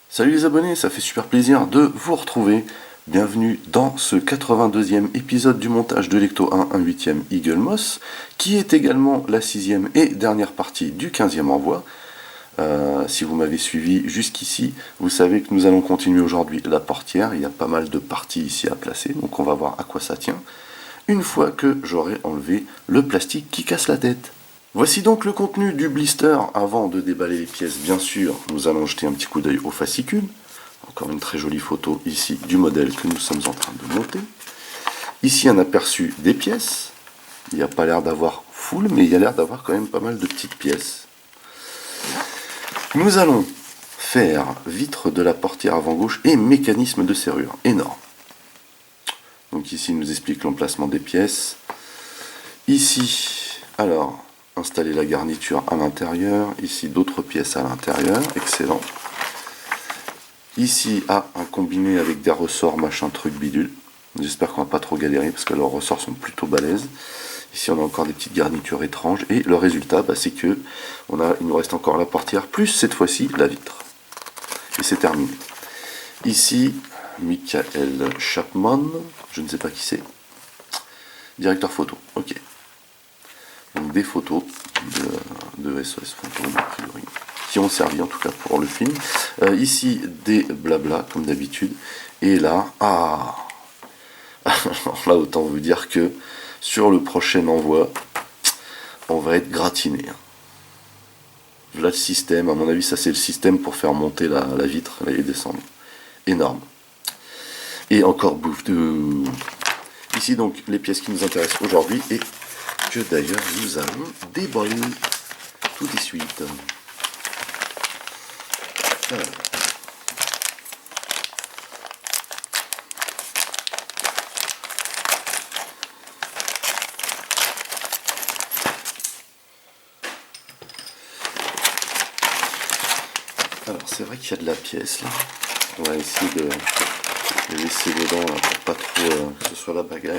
Salut les abonnés, ça fait super plaisir de vous retrouver. Bienvenue dans ce 82e épisode du montage de l'Ecto 1, un 8e Eagle Moss, qui est également la 6e et dernière partie du 15e envoi. Si vous m'avez suivi jusqu'ici, vous savez que nous allons continuer aujourd'hui la portière. Il y a pas mal de parties ici à placer, donc on va voir à quoi ça tient, une fois que j'aurai enlevé le plastique qui casse la tête. Voici donc le contenu du blister. Avant de déballer les pièces, bien sûr, nous allons jeter un petit coup d'œil au fascicule. Encore une très jolie photo ici du modèle que nous sommes en train de monter. Ici un aperçu des pièces. Il n'y a pas l'air d'avoir full, mais il y a l'air d'avoir quand même pas mal de petites pièces. Nous allons faire vitre de la portière avant gauche et mécanisme de serrure. Énorme. Donc ici il nous explique l'emplacement des pièces. Ici, alors, installer la garniture à l'intérieur. Ici d'autres pièces à l'intérieur. Excellent. Ici, un combiné avec des ressorts machin truc bidule. J'espère qu'on va pas trop galérer parce que leurs ressorts sont plutôt balèzes. Ici, on a encore des petites garnitures étranges. Et le résultat, c'est que il nous reste encore la portière, plus cette fois-ci la vitre. Et c'est terminé. Ici, Michael Chapman, je ne sais pas qui c'est. Directeur photo, ok. Donc des photos de SOS Fantôme, a priori, qui ont servi en tout cas pour le film. Ici, des blabla, comme d'habitude. Et là, alors là, autant vous dire que sur le prochain envoi, on va être gratiné. Là, le système, à mon avis, ça c'est le système pour faire monter la vitre et descendre. Énorme. Et encore bouffe de... Ici donc les pièces qui nous intéressent aujourd'hui et que d'ailleurs nous allons déballer tout de suite. Alors c'est vrai qu'il y a de la pièce là. On va essayer de les laisser dedans là, pour pas trop que ce soit la bagarre.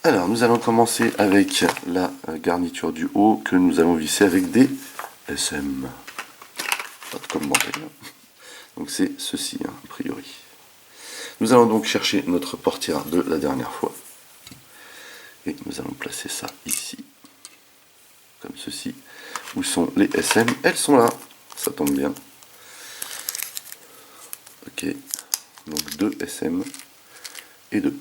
Alors nous allons commencer avec la garniture du haut que nous allons visser avec des SM. Pas de commentaire. Donc c'est ceci a priori. Nous allons donc chercher notre portière de la dernière fois. Et nous allons placer ça ici. Comme ceci. Où sont les SM? Elles sont là. Ça tombe bien. Ok. Donc 2 SM et 2.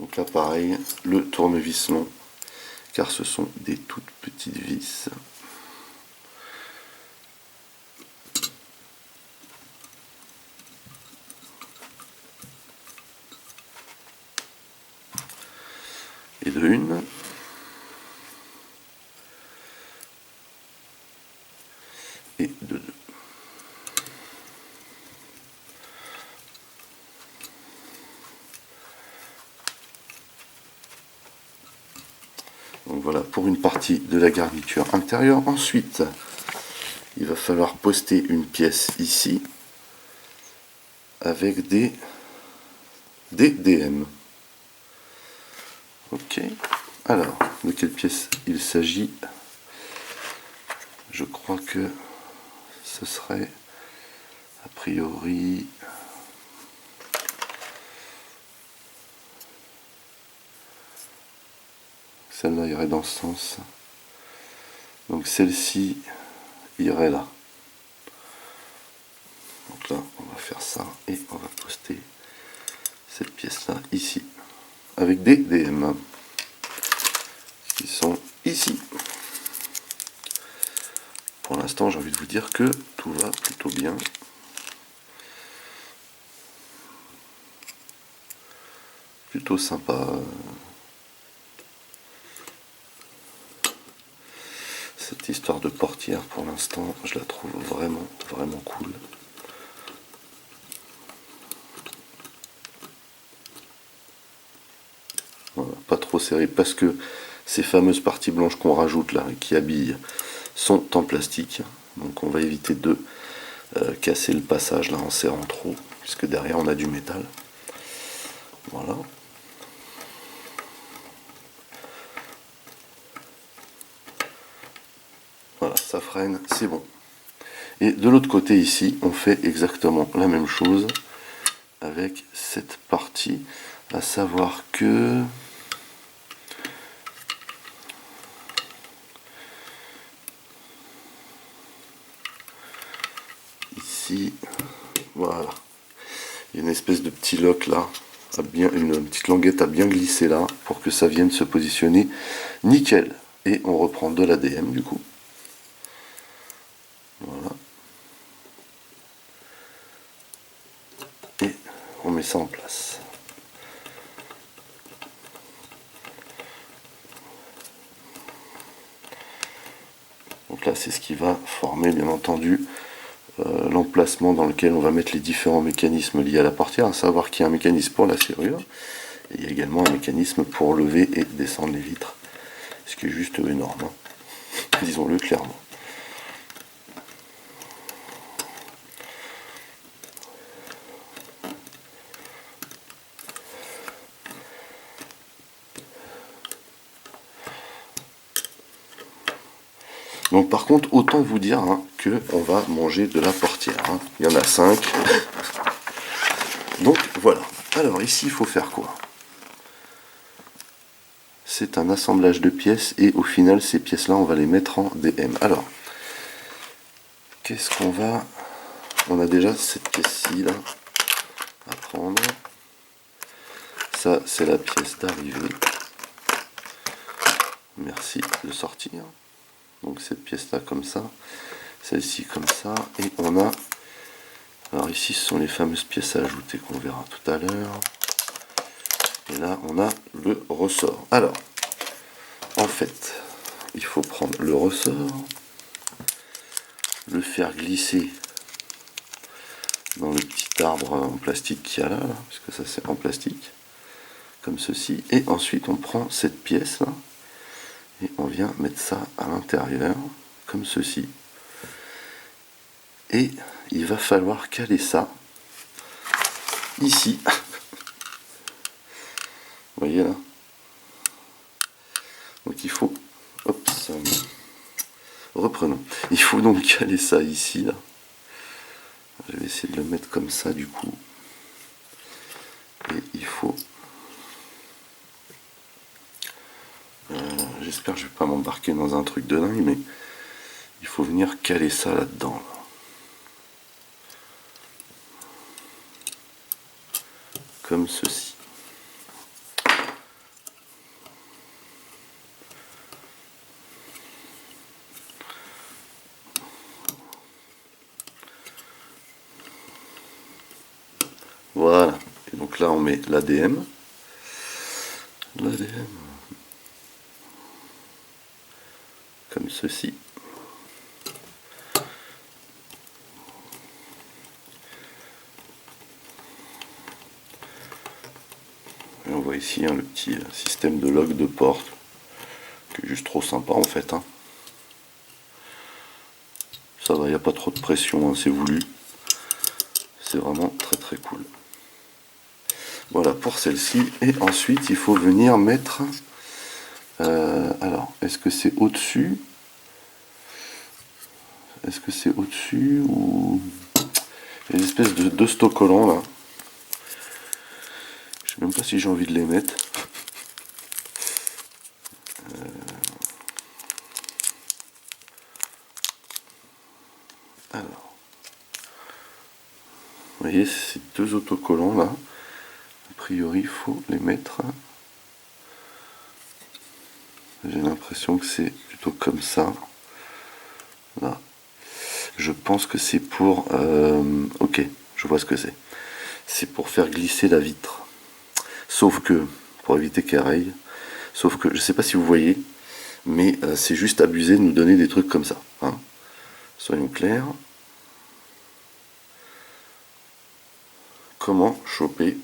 Donc là pareil, le tournevis long, car ce sont des toutes petites vis. Et de une. Et de deux. Donc voilà pour une partie de la garniture intérieure. Ensuite, il va falloir poster une pièce ici avec des DM. Ok. Alors, de quelle pièce il s'agit? Je crois que ce serait a priori... Celle-là irait dans ce sens. Donc celle-ci irait là. Donc là, on va faire ça et on va poster cette pièce-là ici. Avec des DM qui sont ici. Pour l'instant, j'ai envie de vous dire que tout va plutôt bien. Plutôt sympa. Cette histoire de portière, pour l'instant, je la trouve vraiment, vraiment cool. Voilà, pas trop serré, parce que ces fameuses parties blanches qu'on rajoute là, qui habillent, sont en plastique. Donc on va éviter de casser le passage là en serrant trop, puisque derrière on a du métal. Voilà. Voilà, ça freine, c'est bon. Et de l'autre côté ici, on fait exactement la même chose avec cette partie, à savoir que ici, voilà, il y a une espèce de petit lock là, une petite languette à bien glisser là, pour que ça vienne se positionner nickel. Et on reprend de l'ADM du coup. Voilà. Et on met ça en place. Donc là, c'est ce qui va former, bien entendu, l'emplacement dans lequel on va mettre les différents mécanismes liés à la portière, à savoir qu'il y a un mécanisme pour la serrure, et il y a également un mécanisme pour lever et descendre les vitres, ce qui est juste énorme, hein. Disons-le clairement. Donc par contre, autant vous dire hein, qu'on va manger de la portière. Hein. Il y en a 5. Donc voilà. Alors ici, il faut faire quoi? C'est un assemblage de pièces et au final, ces pièces-là, on va les mettre en DM. Alors, qu'est-ce qu'on va... On a déjà cette pièce-ci, là, à prendre. Ça, c'est la pièce d'arrivée. Merci de sortir. Donc cette pièce-là, comme ça. Celle-ci, comme ça. Et on a... Alors ici, ce sont les fameuses pièces à ajouter qu'on verra tout à l'heure. Et là, on a le ressort. Alors, en fait, il faut prendre le ressort, le faire glisser dans le petit arbre en plastique qu'il y a là, puisque ça c'est en plastique, comme ceci. Et ensuite, on prend cette pièce là et on vient mettre ça à l'intérieur, comme ceci. Et il va falloir caler ça ici. Vous voyez là? Donc il faut... Hop, reprenons. Il faut donc caler ça ici là. Je vais essayer de le mettre comme ça du coup. Et il faut... j'espère que je vais pas m'embarquer dans un truc de dingue, mais il faut venir caler ça là-dedans. Là. Comme ceci. Voilà. Et donc là, on met l'ADM. L'ADM. Comme ceci. Et on voit ici hein, le petit système de lock de porte, qui est juste trop sympa en fait. Hein. Ça va, il n'y a pas trop de pression, hein, c'est voulu. C'est vraiment très très cool. Voilà pour celle-ci. Et ensuite, il faut venir mettre... alors, est-ce que c'est au-dessus? Est-ce que c'est au-dessus ou... Il y a une espèce de deux stock-collants là. Je sais même pas si j'ai envie de les mettre. Alors, vous voyez, ces deux autocollants là, a priori, il faut les mettre. J'ai l'impression que c'est plutôt comme ça. Là. Je pense que c'est pour... ok, je vois ce que c'est. C'est pour faire glisser la vitre. Sauf que, pour éviter qu'elle raye, sauf que, je sais pas si vous voyez, mais c'est juste abusé de nous donner des trucs comme ça. Hein. Soyons clairs. Comment choper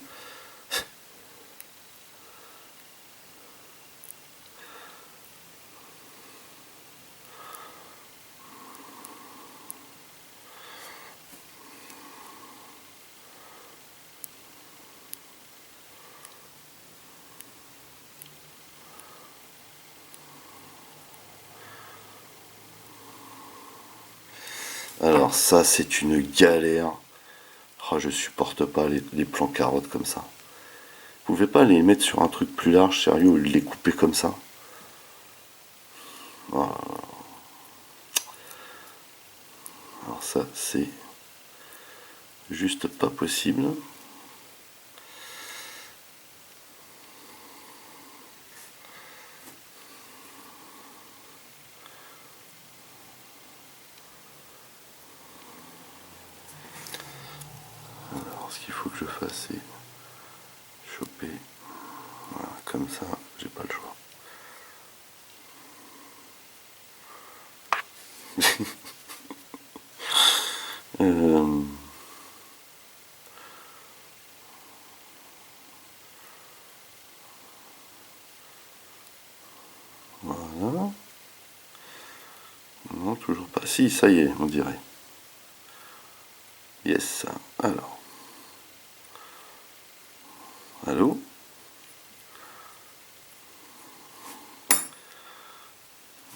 Alors ça, c'est une galère. Oh, je supporte pas les plans carottes comme ça. Vous pouvez pas les mettre sur un truc plus large, sérieux, ou les couper comme ça? Voilà. Alors ça, c'est juste pas possible. Alors, ce qu'il faut que je fasse, c'est choper. Voilà, comme ça, j'ai pas le choix. Euh, Voilà. Non, toujours pas. Si, ça y est, on dirait. Yes. Alors. Allô?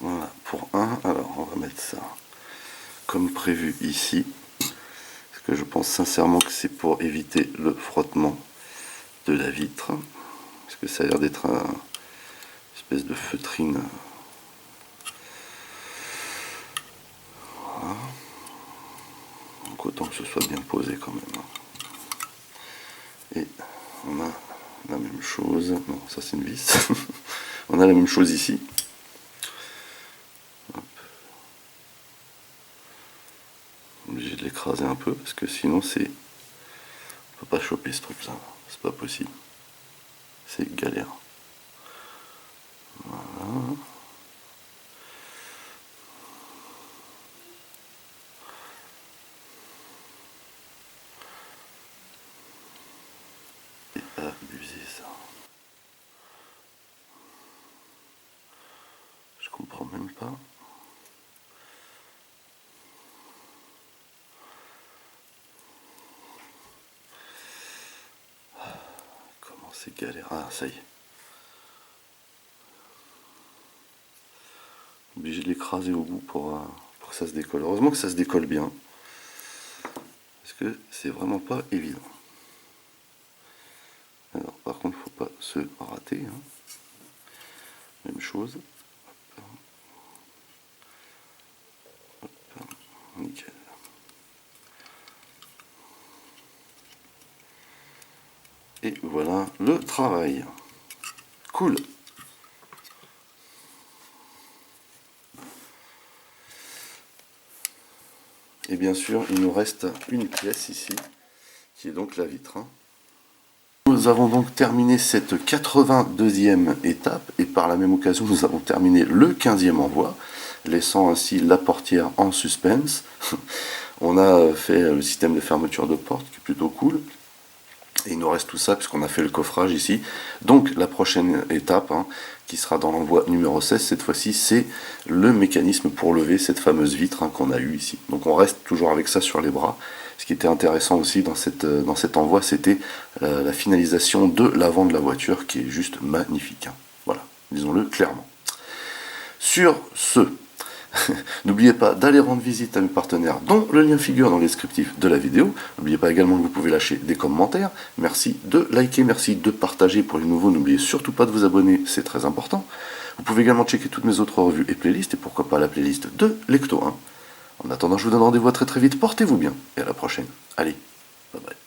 Voilà, pour un. Alors, on va mettre ça comme prévu ici. Parce que je pense sincèrement que c'est pour éviter le frottement de la vitre. Parce que ça a l'air d'être une espèce de feutrine. Voilà. Donc autant que ce soit bien posé quand même. Et on a la même chose. Non, ça c'est une vis. On a la même chose ici. Obligé de l'écraser un peu parce que sinon c'est. On peut pas choper ce truc là. C'est pas possible. C'est galère. Voilà. C'est abusé ça. Je comprends même pas. Comment c'est galère. Ah, ça y est. Obligé de l'écraser au bout pour que ça se décolle. Heureusement que ça se décolle bien. Parce que c'est vraiment pas évident. Alors par contre, faut pas se rater. Hein. Même chose. Hop, nickel. Et voilà le travail. Cool. Et bien sûr, il nous reste une pièce ici, qui est donc la vitre. Hein. Nous avons donc terminé cette 82e étape, et par la même occasion, nous avons terminé le 15e envoi, laissant ainsi la portière en suspense. On a fait le système de fermeture de porte, qui est plutôt cool. Et il nous reste tout ça puisqu'on a fait le coffrage ici. Donc la prochaine étape, hein, qui sera dans l'envoi numéro 16, cette fois-ci, c'est le mécanisme pour lever cette fameuse vitre, hein, qu'on a eue ici. Donc on reste toujours avec ça sur les bras. Ce qui était intéressant aussi dans cet envoi, c'était la finalisation de l'avant de la voiture, qui est juste magnifique. Hein. Voilà, disons-le clairement. Sur ce, n'oubliez pas d'aller rendre visite à mes partenaires dont le lien figure dans le descriptif de la vidéo. N'oubliez pas également que vous pouvez lâcher des commentaires. Merci de liker, merci de partager pour les nouveaux. N'oubliez surtout pas de vous abonner, c'est très important. Vous pouvez également checker toutes mes autres revues et playlists, et pourquoi pas la playlist de Lecto 1. En attendant, je vous donne rendez-vous très très vite. Portez-vous bien et à la prochaine. Allez, bye bye.